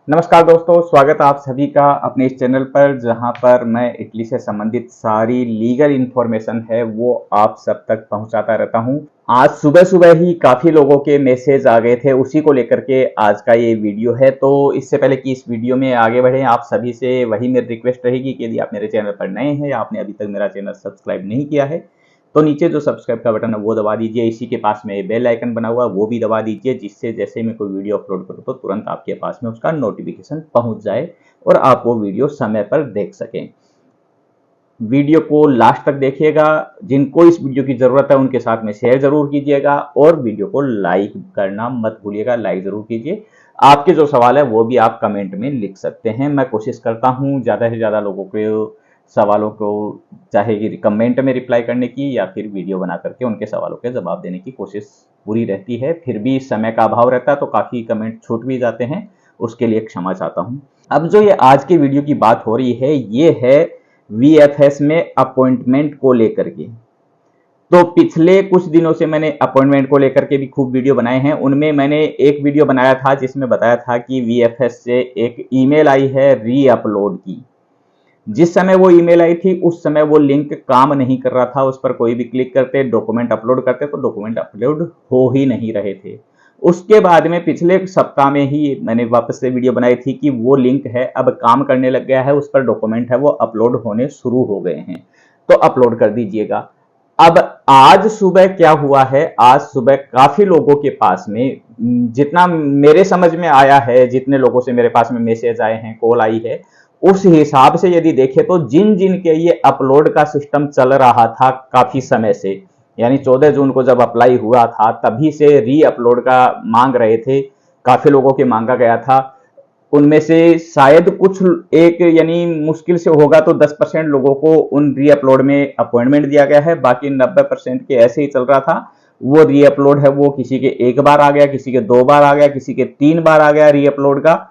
नमस्कार दोस्तों, स्वागत है आप सभी का अपने इस चैनल पर जहां पर मैं इटली से संबंधित सारी लीगल इन्फॉर्मेशन है वो आप सब तक पहुंचाता रहता हूं। आज सुबह सुबह ही काफ़ी लोगों के मैसेज आ गए थे, उसी को लेकर के आज का ये वीडियो है। तो इससे पहले कि इस वीडियो में आगे बढ़े, आप सभी से वही मेरी रिक्वेस्ट रहेगी कि यदि आप मेरे चैनल पर नए हैं या आपने अभी तक मेरा चैनल सब्सक्राइब नहीं किया है तो नीचे जो सब्सक्राइब का बटन है वो दबा दीजिए। इसी के पास में बेल आइकन बना हुआ है वो भी दबा दीजिए, जिससे जैसे मैं कोई वीडियो अपलोड करूँ तो तुरंत आपके पास में उसका नोटिफिकेशन पहुंच जाए और आप वो वीडियो समय पर देख सकें। वीडियो को लास्ट तक देखिएगा। जिनको इस वीडियो की जरूरत है उनके साथ में शेयर जरूर कीजिएगा और वीडियो को लाइक करना मत भूलिएगा, लाइक जरूर कीजिए। आपके जो सवाल है वो भी आप कमेंट में लिख सकते हैं। मैं कोशिश करता हूँ ज़्यादा से ज़्यादा लोगों के सवालों को चाहे कि कमेंट में रिप्लाई करने की या फिर वीडियो बना करके उनके सवालों के जवाब देने की कोशिश पूरी रहती है। फिर भी समय का अभाव रहता है तो काफ़ी कमेंट छूट भी जाते हैं, उसके लिए क्षमा चाहता हूँ। अब जो ये आज की वीडियो की बात हो रही है ये है वीएफएस में अपॉइंटमेंट को लेकर के। तो पिछले कुछ दिनों से मैंने अपॉइंटमेंट को लेकर के भी खूब वीडियो बनाए हैं। उनमें मैंने एक वीडियो बनाया था जिसमें बताया था कि वीएफएस से एक ईमेल आई है री अपलोड की। जिस समय वो ईमेल आई थी उस समय वो लिंक काम नहीं कर रहा था, उस पर कोई भी क्लिक करते डॉक्यूमेंट अपलोड करते तो डॉक्यूमेंट अपलोड हो ही नहीं रहे थे। उसके बाद में पिछले सप्ताह में ही मैंने वापस से वीडियो बनाई थी कि वो लिंक है अब काम करने लग गया है, उस पर डॉक्यूमेंट है वो अपलोड होने शुरू हो गए हैं, तो अपलोड कर दीजिएगा। अब आज सुबह क्या हुआ है, आज सुबह काफी लोगों के पास में, जितना मेरे समझ में आया है, जितने लोगों से मेरे पास में मैसेज आए हैं, कॉल आई है, उस हिसाब से यदि देखें तो जिन जिन के ये अपलोड का सिस्टम चल रहा था काफी समय से, यानी 14 जून को जब अप्लाई हुआ था तभी से री अपलोड का मांग रहे थे, काफी लोगों के मांगा गया था। उनमें से शायद कुछ एक यानी मुश्किल से होगा तो 10% लोगों को उन री अपलोड में अपॉइंटमेंट दिया गया है, बाकी 90% के ऐसे ही चल रहा था। वो री अपलोड है वो किसी के एक बार आ गया, किसी के 2 बार आ गया, किसी के 3 बार आ गया री अपलोड का।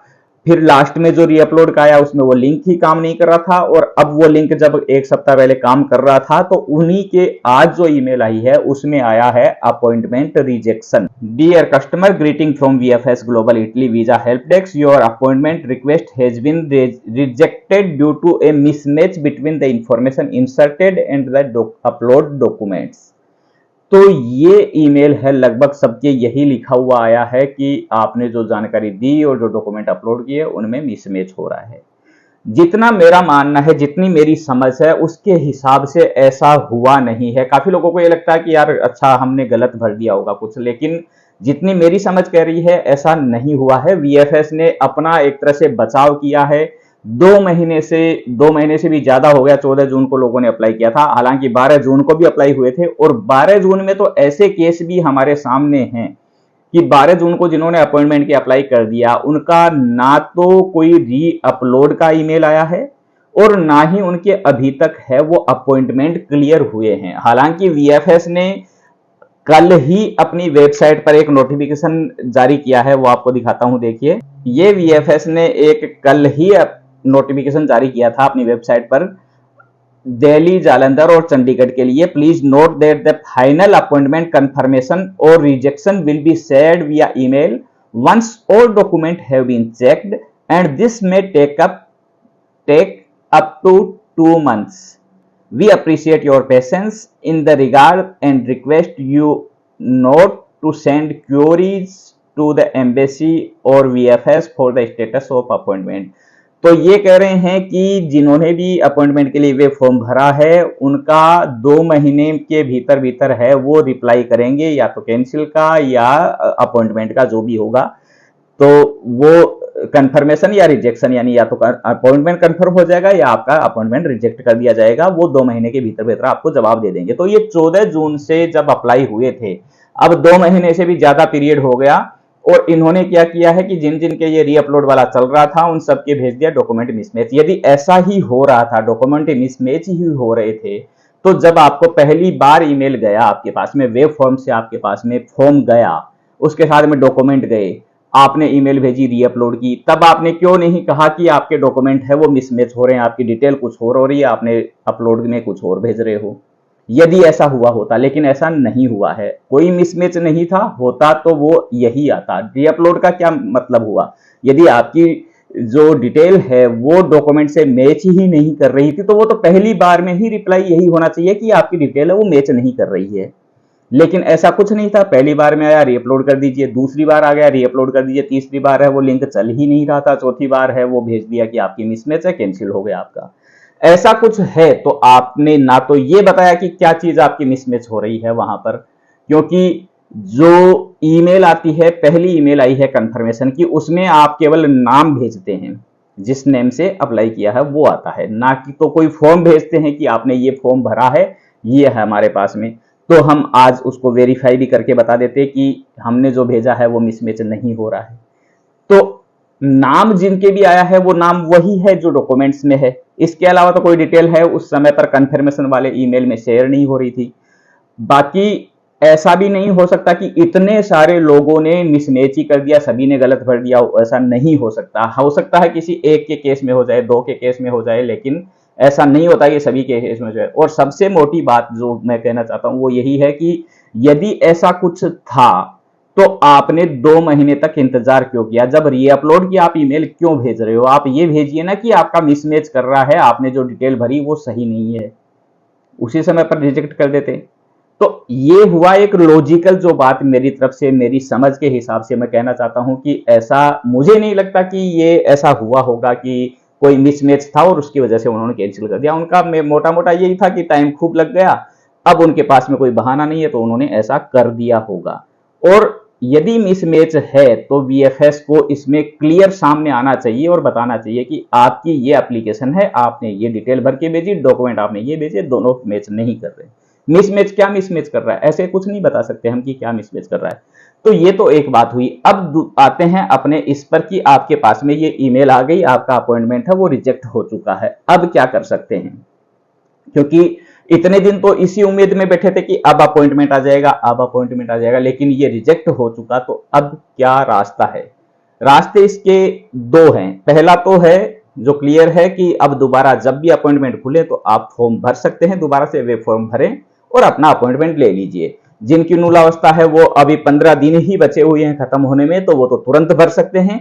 फिर लास्ट में जो री अपलोड का आया उसमें वो लिंक ही काम नहीं कर रहा था, और अब वो लिंक जब एक सप्ताह पहले काम कर रहा था तो उन्हीं के आज जो ईमेल आई है उसमें आया है appointment rejection. Dear customer, greeting from VFS global Italy visa help desk, your appointment request has been rejected due to a mismatch between the information inserted and the upload documents. तो ये email है, लगभग सबके यही लिखा हुआ आया है कि आपने जो जानकारी दी और जो डॉक्यूमेंट अपलोड किए उनमें मिसमैच हो रहा है। जितना मेरा मानना है, जितनी मेरी समझ है उसके हिसाब से ऐसा हुआ नहीं है। काफी लोगों को ये लगता है कि यार अच्छा हमने गलत भर दिया होगा कुछ, लेकिन जितनी मेरी समझ कह रही है ऐसा नहीं हुआ है। वीएफएस ने अपना एक तरह से बचाव किया है। 2 महीने से भी ज्यादा हो गया, 14 जून को लोगों ने अप्लाई किया था, हालांकि 12 जून को भी अप्लाई हुए थे। और 12 जून में तो ऐसे केस भी हमारे सामने हैं कि 12 जून को जिन्होंने अपॉइंटमेंट की अप्लाई कर दिया उनका ना तो कोई री अपलोड का ईमेल आया है और ना ही उनके अभी तक है वो अपॉइंटमेंट क्लियर हुए हैं। हालांकि वीएफएस ने कल ही अपनी वेबसाइट पर एक नोटिफिकेशन जारी किया है, वो आपको दिखाता हूं, देखिए। ये वीएफएस ने एक कल ही नोटिफिकेशन जारी किया था अपनी वेबसाइट पर दिल्ली, जालंधर और चंडीगढ़ के लिए। Please note that the final appointment confirmation और rejection will be shared via email once all document have been checked and this may take up to 2 months. We appreciate your patience in the regard and request you not to send queries to the embassy or VFS for the status of appointment. तो ये कह रहे हैं कि जिन्होंने भी appointment के लिए वे फॉर्म भरा है उनका 2 महीने के भीतर भीतर है वो रिप्लाई करेंगे, या तो कैंसिल का या अपॉइंटमेंट का जो भी होगा। तो वो कंफर्मेशन या रिजेक्शन, यानी या तो अपॉइंटमेंट कंफर्म हो जाएगा या आपका अपॉइंटमेंट रिजेक्ट कर दिया जाएगा, वो 2 महीने के भीतर भीतर आपको जवाब दे देंगे। तो ये 14 जून से जब अप्लाई हुए थे, अब 2 महीने से भी ज्यादा पीरियड हो गया, और इन्होंने क्या किया है कि जिन जिन के ये री अपलोड वाला चल रहा था उन सबके भेज दिया डॉक्यूमेंट मिसमैच। यदि ऐसा ही हो रहा था, डॉक्यूमेंट मिसमैच ही हो रहे थे, तो जब आपको पहली बार ईमेल गया आपके पास में, वेब फॉर्म से आपके पास में फॉर्म गया, उसके साथ में डॉक्यूमेंट गए, आपने ईमेल भेजी, री अपलोड की, तब आपने क्यों नहीं कहा कि आपके डॉक्यूमेंट है वो मिसमैच हो रहे हैं, आपकी डिटेल कुछ और हो रही है, आपने अपलोड में कुछ और भेज रहे हो? यदि ऐसा हुआ होता, लेकिन ऐसा नहीं हुआ है, कोई मिसमैच नहीं था, होता तो वो यही आता। री अपलोड का क्या मतलब हुआ? यदि आपकी जो डिटेल है वो डॉक्यूमेंट से मैच ही नहीं कर रही थी, तो वो तो पहली बार में ही रिप्लाई यही होना चाहिए कि आपकी डिटेल है वो मैच नहीं कर रही है। लेकिन ऐसा कुछ नहीं था, पहली बार में आया रीअपलोड कर दीजिए, दूसरी बार आ गया रीअपलोड कर दीजिए, तीसरी बार है वो लिंक चल ही नहीं रहा था, चौथी बार है वो भेज दिया कि आपकी मिसमैच है, कैंसिल हो गया आपका। ऐसा कुछ है तो आपने ना तो ये बताया कि क्या चीज आपकी मिसमैच हो रही है वहां पर, क्योंकि जो ईमेल आती है, पहली ईमेल आई है कंफर्मेशन की, उसमें आप केवल नाम भेजते हैं, जिस नेम से अप्लाई किया है वो आता है, ना कि तो कोई फॉर्म भेजते हैं कि आपने ये फॉर्म भरा है, ये है हमारे पास में, तो हम आज उसको वेरीफाई भी करके बता देते कि हमने जो भेजा है वो मिसमैच नहीं हो रहा है। तो नाम जिनके भी आया है वो नाम वही है जो डॉक्यूमेंट्स में है, इसके अलावा तो कोई डिटेल है उस समय पर कंफर्मेशन वाले ईमेल में शेयर नहीं हो रही थी। बाकी ऐसा भी नहीं हो सकता कि इतने सारे लोगों ने मिसमैच ही कर दिया, सभी ने गलत भर दिया, ऐसा नहीं हो सकता है किसी एक के केस में हो जाए, दो के केस में हो जाए, लेकिन ऐसा नहीं होता कि सभी के केस में हो जाए। और सबसे मोटी बात जो मैं कहना चाहता हूं वो यही है कि यदि ऐसा कुछ था तो आपने 2 महीने तक इंतजार क्यों किया? जब रीअपलोड की आप ईमेल क्यों भेज रहे हो? आप ये भेजिए ना कि आपका मिसमैच कर रहा है, आपने जो डिटेल भरी वो सही नहीं है, उसी समय पर रिजेक्ट कर देते। तो ये हुआ एक लॉजिकल जो बात मेरी तरफ से, मेरी समझ के हिसाब से मैं कहना चाहता हूं कि ऐसा मुझे नहीं लगता कि ये ऐसा हुआ होगा कि कोई मिसमैच था और उसकी वजह से उन्होंने कैंसिल कर दिया। उनका मोटा मोटा यही था कि टाइम खूब लग गया, अब उनके पास में कोई बहाना नहीं है तो उन्होंने ऐसा कर दिया होगा। और यदि मिसमैच है तो वीएफएस को इसमें क्लियर सामने आना चाहिए और बताना चाहिए कि आपकी ये एप्लीकेशन है, आपने ये डिटेल भर के भेजी, डॉक्यूमेंट आपने ये भेजे, दोनों मैच नहीं कर रहे। मिसमैच क्या मिसमैच कर रहा है, ऐसे कुछ नहीं बता सकते हम कि क्या मिसमैच कर रहा है। तो ये तो एक बात हुई। अब आते हैं अपने इस पर कि आपके पास में ये ईमेल आ गई, आपका अपॉइंटमेंट है वो रिजेक्ट हो चुका है, अब क्या कर सकते हैं? क्योंकि इतने दिन तो इसी उम्मीद में बैठे थे कि अब अपॉइंटमेंट आ जाएगा, अब अपॉइंटमेंट आ जाएगा, लेकिन ये रिजेक्ट हो चुका, तो अब क्या रास्ता है? रास्ते इसके दो हैं। पहला तो है जो क्लियर है कि अब दोबारा जब भी अपॉइंटमेंट खुले तो आप फॉर्म भर सकते हैं, दोबारा से वे फॉर्म भरें और अपना अपॉइंटमेंट ले लीजिए। जिनकी मूल अवस्था है वो अभी 15 दिन ही बचे हुए हैं खत्म होने में, तो वो तो तुरंत भर सकते हैं,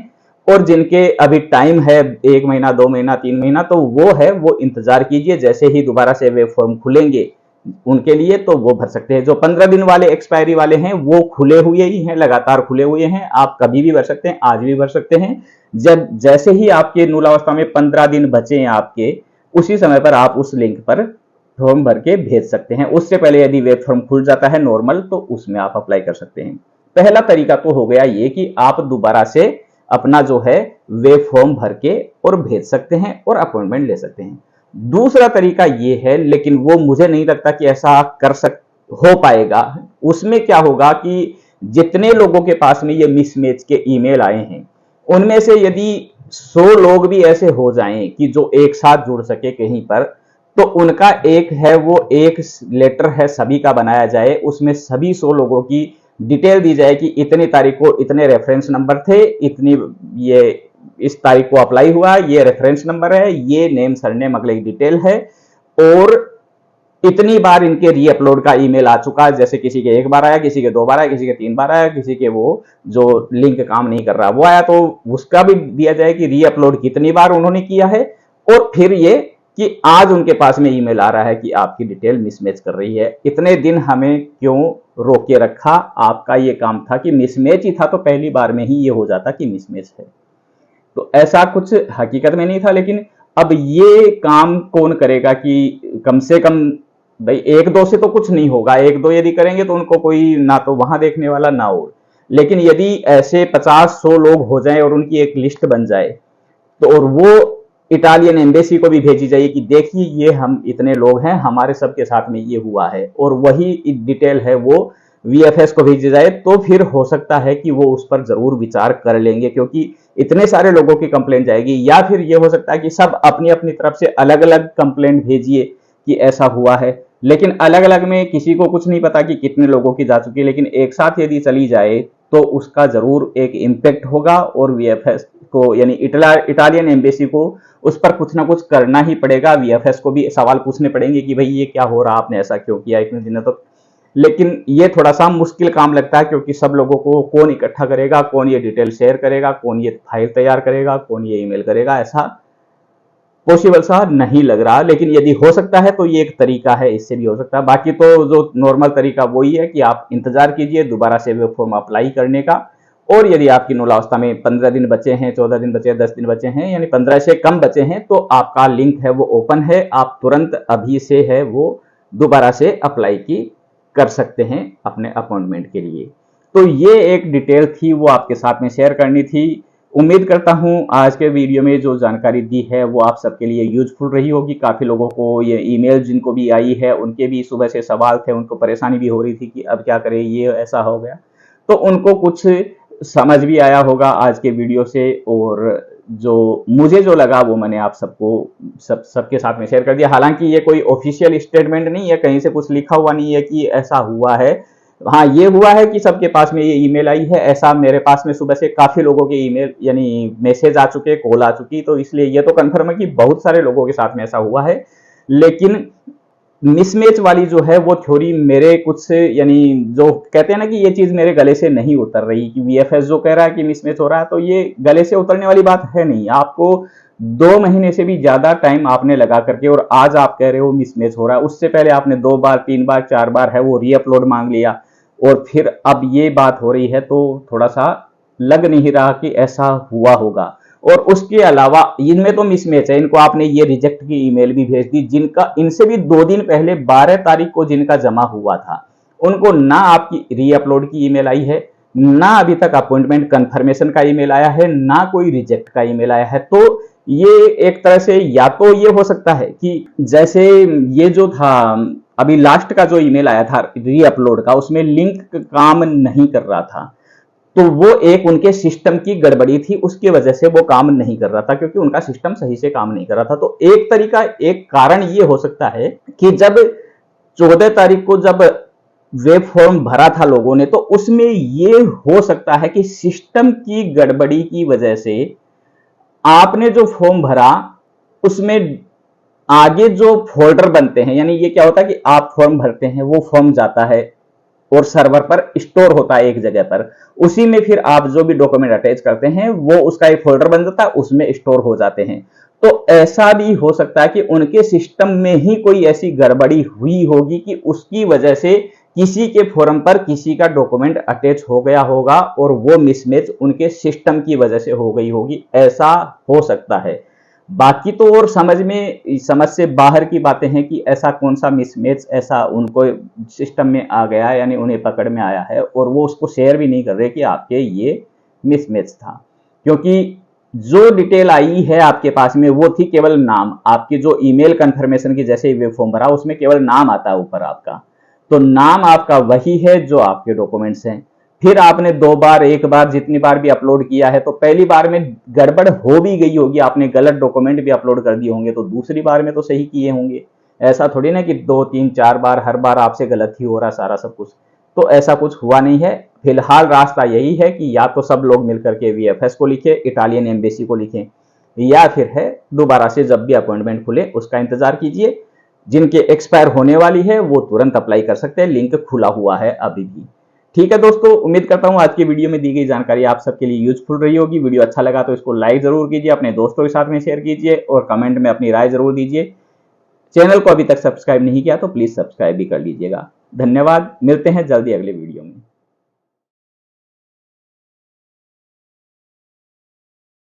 और जिनके अभी टाइम है 1 महीना, 2 महीना, 3 महीना, तो वो है वो इंतजार कीजिए, जैसे ही दोबारा से वे फॉर्म खुलेंगे उनके लिए तो वो भर सकते हैं। जो 15 दिन वाले एक्सपायरी वाले हैं वो खुले हुए ही हैं, लगातार खुले हुए हैं, आप कभी भी भर सकते हैं, आज भी भर सकते हैं। जब जैसे ही आपके मूलावस्था में 15 दिन बचे हैं आपके, उसी समय पर आप उस लिंक पर फॉर्म भर के भेज सकते हैं। उससे पहले यदि वेब फॉर्म खुल जाता है नॉर्मल तो उसमें आप अप्लाई कर सकते हैं। पहला तरीका तो हो गया ये कि आप दोबारा से अपना जो है वे फॉर्म भर के और भेज सकते हैं और अपॉइंटमेंट ले सकते हैं। दूसरा तरीका ये है, लेकिन वो मुझे नहीं लगता कि ऐसा हो पाएगा। उसमें क्या होगा कि जितने लोगों के पास में ये मिसमैच के ईमेल आए हैं उनमें से यदि 100 लोग भी ऐसे हो जाएं कि जो एक साथ जुड़ सके कहीं पर, तो उनका एक है वो एक लेटर है सभी का बनाया जाए, उसमें सभी 100 लोगों की डिटेल दी जाए कि इतनी तारीख को इतने रेफरेंस नंबर थे, इतनी ये इस तारीख को अप्लाई हुआ, ये रेफरेंस नंबर है, ये नेम सरनेम अगले डिटेल है, और इतनी बार इनके रीअपलोड का ईमेल आ चुका है। जैसे किसी के 1 बार आया, किसी के 2 बार आया, किसी के 3 बार आया, किसी के वो जो लिंक काम नहीं कर रहा वो आया, तो उसका भी दिया जाए कि रीअपलोड कितनी बार उन्होंने किया है। और फिर ये कि आज उनके पास में ईमेल आ रहा है कि आपकी डिटेल मिसमैच कर रही है, इतने दिन हमें क्यों रोके रखा? आपका ये काम था कि मिसमैच ही था तो पहली बार में ही ये हो जाता कि मिसमैच है। तो ऐसा कुछ हकीकत में नहीं था, लेकिन अब ये काम कौन करेगा कि कम से कम भाई 1-2 से तो कुछ नहीं होगा, 1-2 यदि करेंगे तो उनको कोई ना तो वहां देखने वाला ना और, लेकिन यदि ऐसे 50-100 लोग हो जाएं और उनकी एक लिस्ट बन जाए तो, और वो इटालियन एम्बेसी को भी भेजी जाए कि देखिए ये हम इतने लोग हैं, हमारे सबके साथ में ये हुआ है, और वही डिटेल है वो वीएफएस को भेजी जाए, तो फिर हो सकता है कि वो उस पर जरूर विचार कर लेंगे, क्योंकि इतने सारे लोगों की कंप्लेंट जाएगी। या फिर ये हो सकता है कि सब अपनी अपनी तरफ से अलग अलग कंप्लेंट भेजिए कि ऐसा हुआ है, लेकिन अलग अलग में किसी को कुछ नहीं पता कि कितने लोगों की जा चुकी है, लेकिन एक साथ यदि चली जाए तो उसका जरूर एक इम्पैक्ट होगा, और वीएफएस को यानी इटालियन एम्बेसी को उस पर कुछ ना कुछ करना ही पड़ेगा। वीएफएस को भी सवाल पूछने पड़ेंगे कि भाई ये क्या हो रहा, आपने ऐसा क्यों किया, इतने दिनों तक लेकिन ये थोड़ा सा मुश्किल काम लगता है, क्योंकि सब लोगों को कौन इकट्ठा करेगा, कौन ये डिटेल शेयर करेगा, कौन ये फाइल तैयार करेगा, कौन ये ईमेल करेगा, ऐसा पॉसिबल सा नहीं लग रहा। लेकिन यदि हो सकता है तो ये एक तरीका है, इससे भी हो सकता है। बाकी तो जो नॉर्मल तरीका वही है कि आप इंतजार कीजिए दोबारा से वेब फॉर्म अप्लाई करने का। और यदि आपकी नूलावस्था में 15 दिन बचे हैं, 14 दिन बचे हैं, 10 दिन बचे हैं, यानी 15 से कम बचे हैं, तो आपका लिंक है वो ओपन है, आप तुरंत अभी से है वो दोबारा से अप्लाई की कर सकते हैं अपने अपॉइंटमेंट के लिए। तो ये एक डिटेल थी, वो आपके साथ में शेयर करनी थी। उम्मीद करता हूं आज के वीडियो में जो जानकारी दी है वो आप सबके लिए यूजफुल रही होगी। काफ़ी लोगों को ये ईमेल जिनको भी आई है उनके भी सुबह से सवाल थे, उनको परेशानी भी हो रही थी कि अब क्या करें, ये ऐसा हो गया। तो उनको कुछ समझ भी आया होगा आज के वीडियो से, और जो मुझे जो लगा वो मैंने आप सबको सबके साथ में शेयर कर दिया। हालांकि ये कोई ऑफिशियल स्टेटमेंट नहीं है, कहीं से कुछ लिखा हुआ नहीं है कि ऐसा हुआ है। हाँ, ये हुआ है कि सबके पास में ये ईमेल आई है, ऐसा मेरे पास में सुबह से काफी लोगों के ईमेल यानी मैसेज आ चुके, कॉल आ चुकी, तो इसलिए ये तो कंफर्म है कि बहुत सारे लोगों के साथ में ऐसा हुआ है। लेकिन मिसमैच वाली जो है वो थ्योरी मेरे कुछ यानी जो कहते हैं ना कि ये चीज मेरे गले से नहीं उतर रही, कि वीएफएस जो कह रहा है कि मिसमैच हो रहा है, तो ये गले से उतरने वाली बात है नहीं। आपको 2 महीने से भी ज्यादा टाइम आपने लगा करके, और आज आप कह रहे हो मिसमैच हो रहा है, उससे पहले आपने 2 बार 3 बार 4 बार है वो रीअपलोड मांग लिया, और फिर अब ये बात हो रही है, तो थोड़ा सा लग नहीं रहा कि ऐसा हुआ होगा। और उसके अलावा इनमें तो मिसमैच है, इनको आपने ये रिजेक्ट की ईमेल भी भेज दी, जिनका इनसे भी 2 दिन पहले 12 तारीख को जिनका जमा हुआ था, उनको ना आपकी रीअपलोड की ईमेल आई है, ना अभी तक अपॉइंटमेंट कंफर्मेशन का ईमेल आया है, ना कोई रिजेक्ट का ईमेल आया है। तो ये एक तरह से या तो ये हो सकता है कि जैसे ये जो था अभी लास्ट का जो ईमेल आया था रीअपलोड का, उसमें लिंक काम नहीं कर रहा था, तो वो एक उनके सिस्टम की गड़बड़ी थी, उसकी वजह से वो काम नहीं कर रहा था, क्योंकि उनका सिस्टम सही से काम नहीं कर रहा था। तो एक तरीका, एक कारण ये हो सकता है कि जब 14 तारीख को जब वेब फॉर्म भरा था लोगों ने, तो उसमें ये हो सकता है कि सिस्टम की गड़बड़ी की वजह से आपने जो फॉर्म भरा उसमें आगे जो फोल्डर बनते हैं, यानी ये क्या होता है कि आप फॉर्म भरते हैं, वो फॉर्म जाता है और सर्वर पर स्टोर होता है एक जगह पर, उसी में फिर आप जो भी डॉक्यूमेंट अटैच करते हैं वो उसका एक फोल्डर बन जाता है, उसमें स्टोर हो जाते हैं। तो ऐसा भी हो सकता है कि उनके सिस्टम में ही कोई ऐसी गड़बड़ी हुई होगी कि उसकी वजह से किसी के फॉर्म पर किसी का डॉक्यूमेंट अटैच हो गया होगा, और वो मिसमैच उनके सिस्टम की वजह से हो गई होगी, ऐसा हो सकता है। बाकी तो और समझ से बाहर की बातें हैं कि ऐसा कौन सा मिसमैच ऐसा उनको सिस्टम में आ गया, यानी उन्हें पकड़ में आया है, और वो उसको शेयर भी नहीं कर रहे कि आपके ये मिसमैच था। क्योंकि जो डिटेल आई है आपके पास में वो थी केवल नाम, आपकी जो ईमेल कंफर्मेशन की जैसे वेब फॉर्म भरा उसमें केवल नाम आता है ऊपर आपका, तो नाम आपका वही है जो आपके डॉक्यूमेंट्स हैं। फिर आपने 2 बार 1 बार जितनी बार भी अपलोड किया है, तो पहली बार में गड़बड़ हो भी गई होगी, आपने गलत डॉक्यूमेंट भी अपलोड कर दिए होंगे, तो दूसरी बार में तो सही किए होंगे। ऐसा थोड़ी ना कि 2 3 4 बार हर बार आपसे गलत ही हो रहा सारा सब कुछ, तो ऐसा कुछ हुआ नहीं है। फिलहाल रास्ता यही है कि या तो सब लोग मिलकर के वीएफएस को लिखें, इटालियन एम्बेसी को लिखें, या फिर है दोबारा से जब भी अपॉइंटमेंट खुले उसका इंतजार कीजिए। जिनके एक्सपायर होने वाली है वो तुरंत अप्लाई कर सकते हैं, लिंक खुला हुआ है अभी भी। ठीक है दोस्तों, उम्मीद करता हूं आज की वीडियो में दी गई जानकारी आप सबके लिए यूजफुल रही होगी। वीडियो अच्छा लगा तो इसको लाइक जरूर कीजिए, अपने दोस्तों के साथ में शेयर कीजिए, और कमेंट में अपनी राय जरूर दीजिए। चैनल को अभी तक सब्सक्राइब नहीं किया तो प्लीज सब्सक्राइब भी कर लीजिएगा। धन्यवाद, मिलते हैं जल्दी अगले वीडियो में।